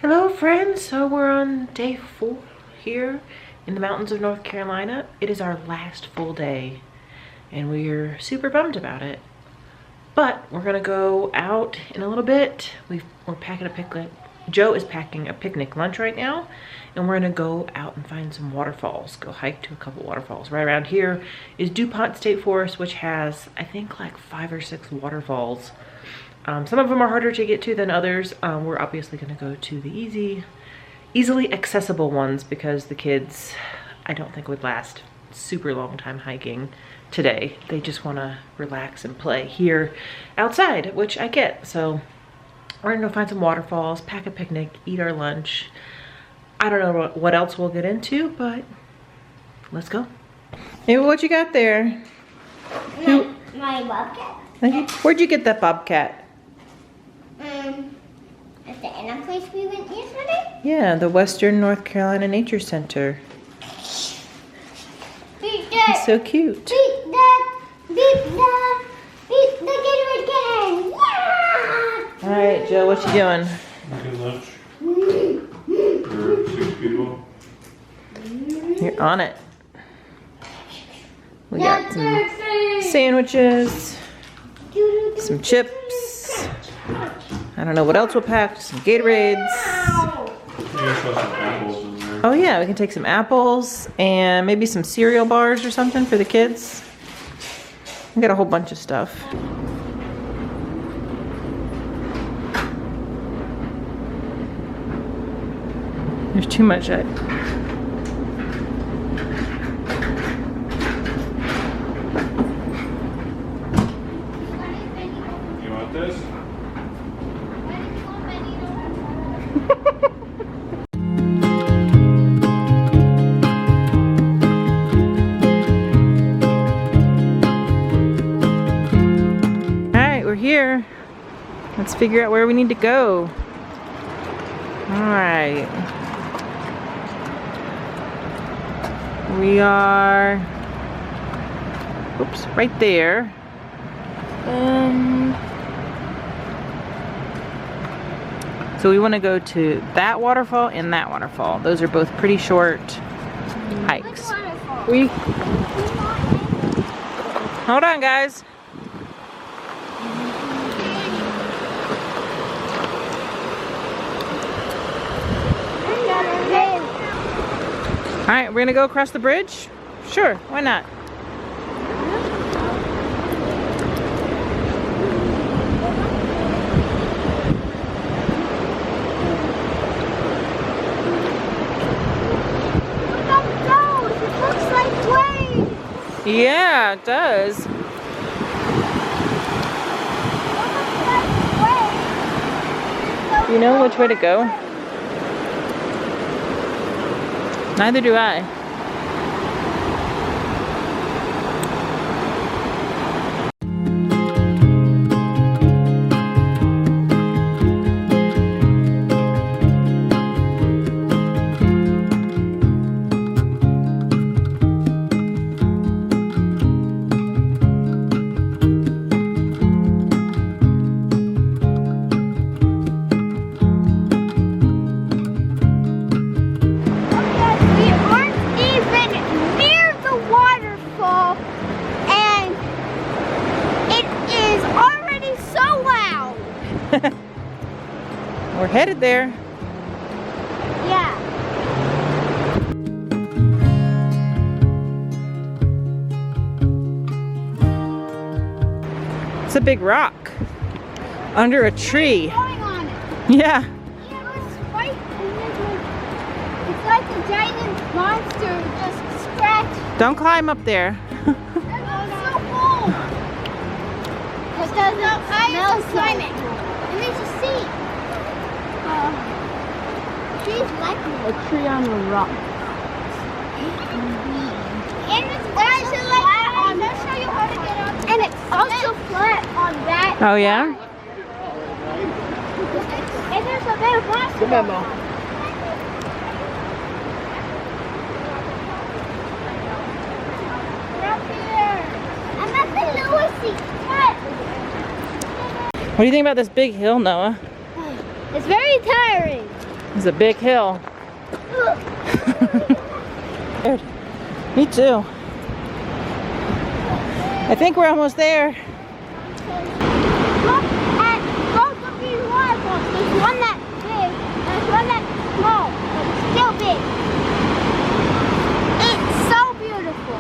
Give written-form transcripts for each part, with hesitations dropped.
Hello friends, so we're on day 4 here in the mountains of North Carolina. It is our last full day and we're super bummed about it. But we're gonna go out in a little bit. We're packing a picnic. Joe is packing a picnic lunch right now and we're gonna go out and find some waterfalls. Go hike to a couple waterfalls. Right around here is DuPont State Forest, which has I think like 5 or 6 waterfalls. Some of them are harder to get to than others. We're obviously gonna go to the easily accessible ones because the kids, I don't think would last super long time hiking today. They just wanna relax and play here outside, which I get. So we're gonna go find some waterfalls, pack a picnic, eat our lunch. I don't know what else we'll get into, but let's go. Hey, what you got there? My bobcat. Where'd you get that bobcat? At the animal place we went yesterday? Yeah, the Western North Carolina Nature Center. Beat that! He's so cute. Beat that! Beat that! Beat the gator again! Yeah! All right, Joe, what you doing? Making lunch for 6 people. You're on it. We got some sandwiches, some chips. I don't know what else we'll pack. Some Gatorades. Some apples in there. Oh yeah, we can take some apples and maybe some cereal bars or something for the kids. We got a whole bunch of stuff. There's too much. You want this? Alright, we're here. Let's figure out where we need to go. Alright. We are, oops, right there. So we want to go to that waterfall and that waterfall. Those are both pretty short hikes. Hold on, guys. All right, we're gonna go across the bridge? Sure, why not? Yeah, it does. You know which way to go? Neither do I. We're headed there. Yeah. It's a big rock under a tree. Going on it. Yeah. Yeah, it's right. It's like a giant monster just scratched. Don't climb up there. That's so cool. It doesn't smell climate. Let me just see. Trees like A tree on the rock. And it's also flat on. I'll show you how to get up. And it's also flat on that. Oh yeah? And there's a bit of plastic. Good memo. We're up here. I'm at the lowest seat. What do you think about this big hill, Noah? It's very tiring. It's a big hill. Me too. I think we're almost there. Look at both of these waterfalls. There's one that's big and there's one that's small, but it's still big. It's so beautiful.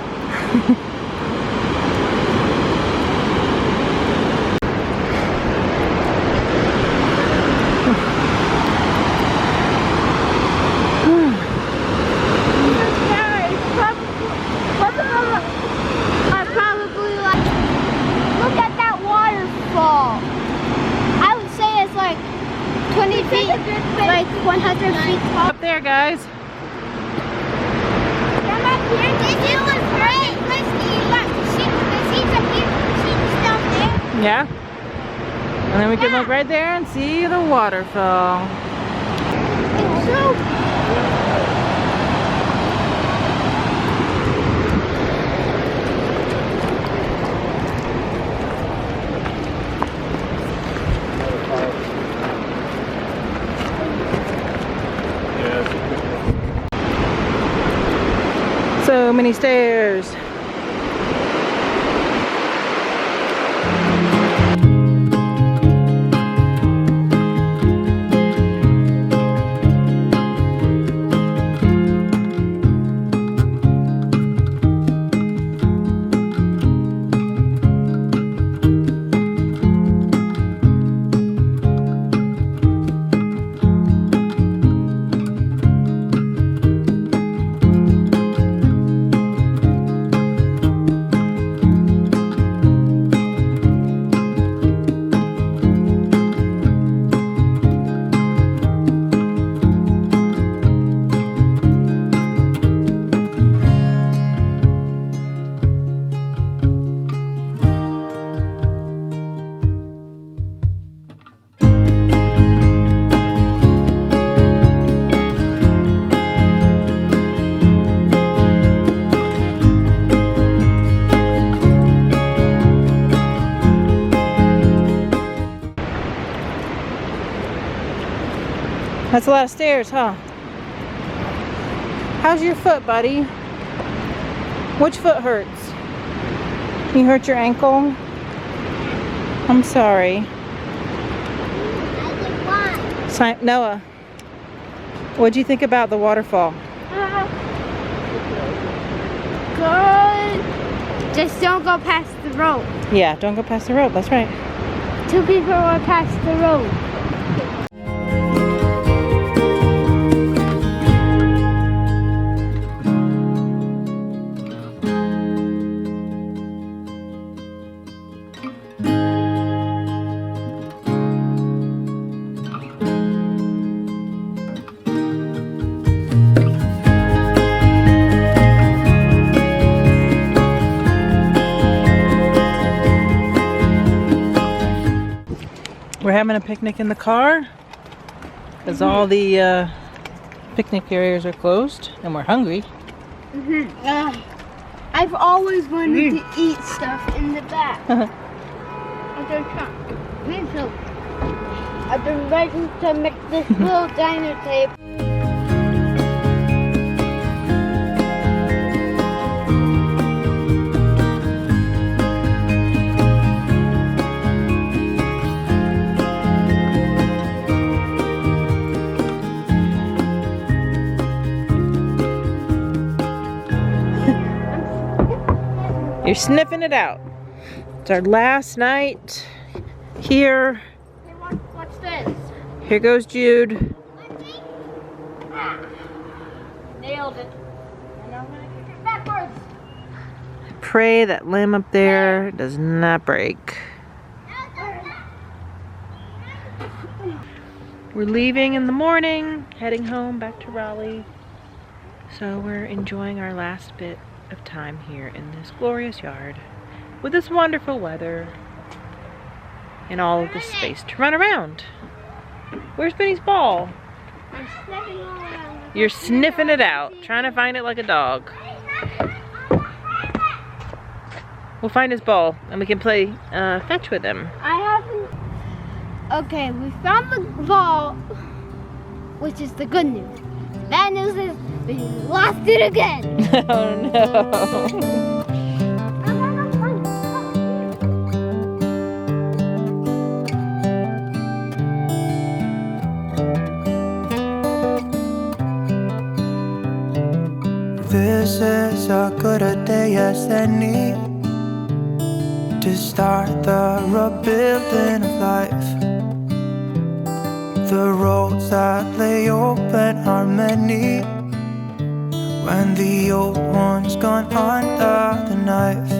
Look at that waterfall. I would say it's like 20 feet, like 100 feet tall. Up there, guys. Come up here. It was great. Christy, look, the seats up here, seats down there. Yeah. And then we can look right there and see the waterfall. It's so So many stairs. That's a lot of stairs, huh? How's your foot, buddy? Which foot hurts? You hurt your ankle? I'm sorry. Noah, what'd you think about the waterfall? good. Just don't go past the road. Yeah, don't go past the road. That's right. 2 people went past the road. We're having a picnic in the car because all the picnic areas are closed and we're hungry. I've always wanted to eat stuff in the back. Me too. I've been waiting to make this little diner table. You're sniffing it out. It's our last night here. Hey, watch this. Here goes Jude. Nailed it. And I'm gonna kick it backwards. Pray that limb up there does not break. We're leaving in the morning, heading home back to Raleigh. So we're enjoying our last bit of time here in this glorious yard with this wonderful weather and all of this space to run around. Where's Benny's ball? I'm sniffing all around. You're sniffing it out, trying to find it like a dog. We'll find his ball and we can play fetch with him. I haven't. Okay, we found the ball. which is the good news. The bad news is we lost it again. Oh no. This is as good a day as any to start the rebuilding of life. The roads that lay open are many when the old one's gone under the knife.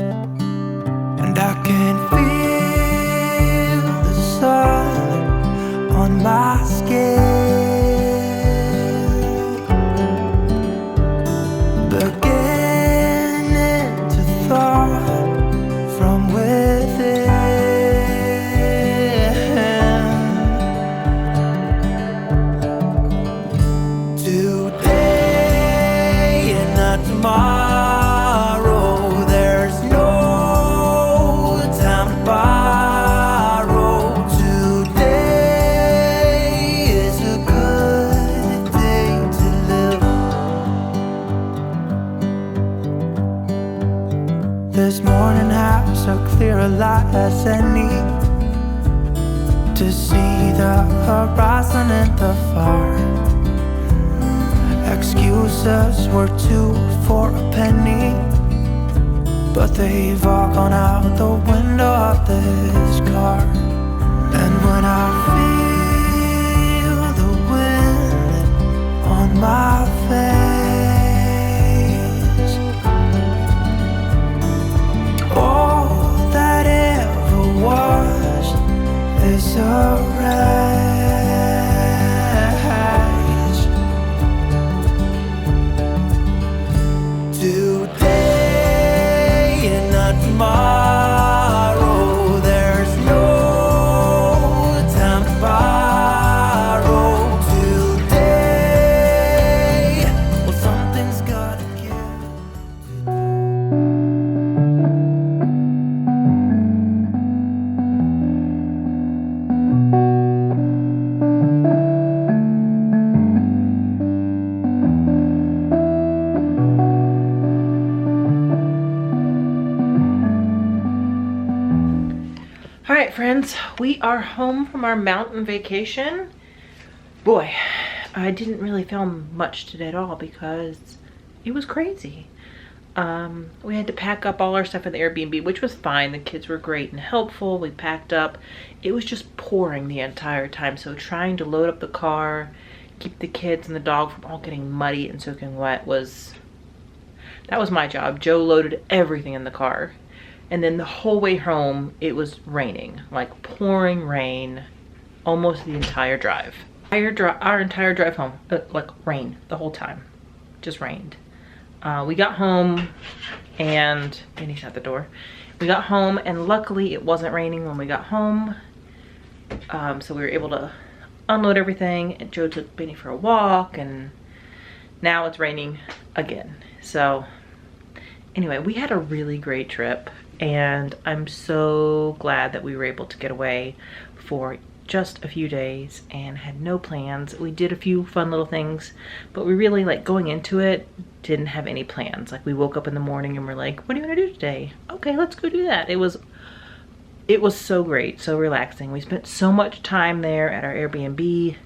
And I can feel the sun on my skin, beginning to thaw from within. Today and not tomorrow, there's no time to borrow. Today is a good day to live. This morning has a clear light as any to see the horizon in the far. Excuses were 2 for a penny, but they've all gone out the window of this car. And when I feel the wind on my face, all that ever was is a wreck. Today and not tomorrow, there's no time to borrow. Today, well, something's gotta give. All right, friends, we are home from our mountain vacation. Boy, I didn't really film much today at all because it was crazy. We had to pack up all our stuff in the Airbnb, which was fine. The kids were great and helpful. We packed up. It was just pouring the entire time. So trying to load up the car, keep the kids and the dog from all getting muddy and soaking wet that was my job. Joe loaded everything in the car. And then the whole way home, it was raining, like pouring rain, almost the entire drive. Our entire drive home, like rain the whole time, just rained. We got home and Benny's at the door. We got home and luckily it wasn't raining when we got home. So we were able to unload everything and Joe took Benny for a walk and now it's raining again. So anyway, we had a really great trip. And I'm so glad that we were able to get away for just a few days and had no plans. We did a few fun little things, but we really, like, going into it, didn't have any plans. Like, we woke up in the morning and we're like, what do you want to do today? Okay, let's go do that. It was so great, so relaxing. We spent so much time there at our Airbnb.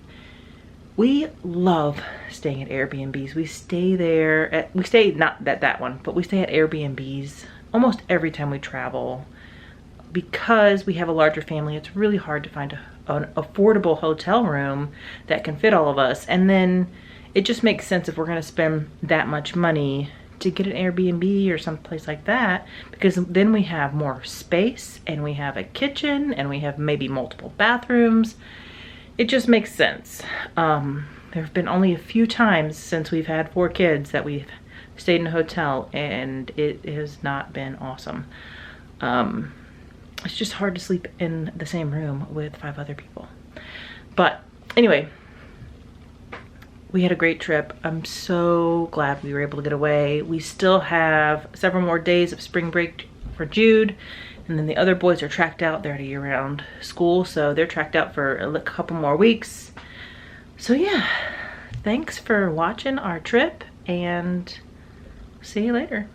We love staying at Airbnbs. We stay there we stay, not that one, but we stay at Airbnbs almost every time we travel. Because we have a larger family, it's really hard to find an affordable hotel room that can fit all of us. And then it just makes sense if we're gonna spend that much money to get an Airbnb or someplace like that, because then we have more space and we have a kitchen and we have maybe multiple bathrooms. It just makes sense. There have been only a few times since we've had 4 kids that we've stayed in a hotel and it has not been awesome. It's just hard to sleep in the same room with 5 other people. But anyway, we had a great trip. I'm so glad we were able to get away. We still have several more days of spring break for Jude, and then the other boys are tracked out. They're at a year-round school, so they're tracked out for a couple more weeks. So yeah, thanks for watching our trip, and see you later.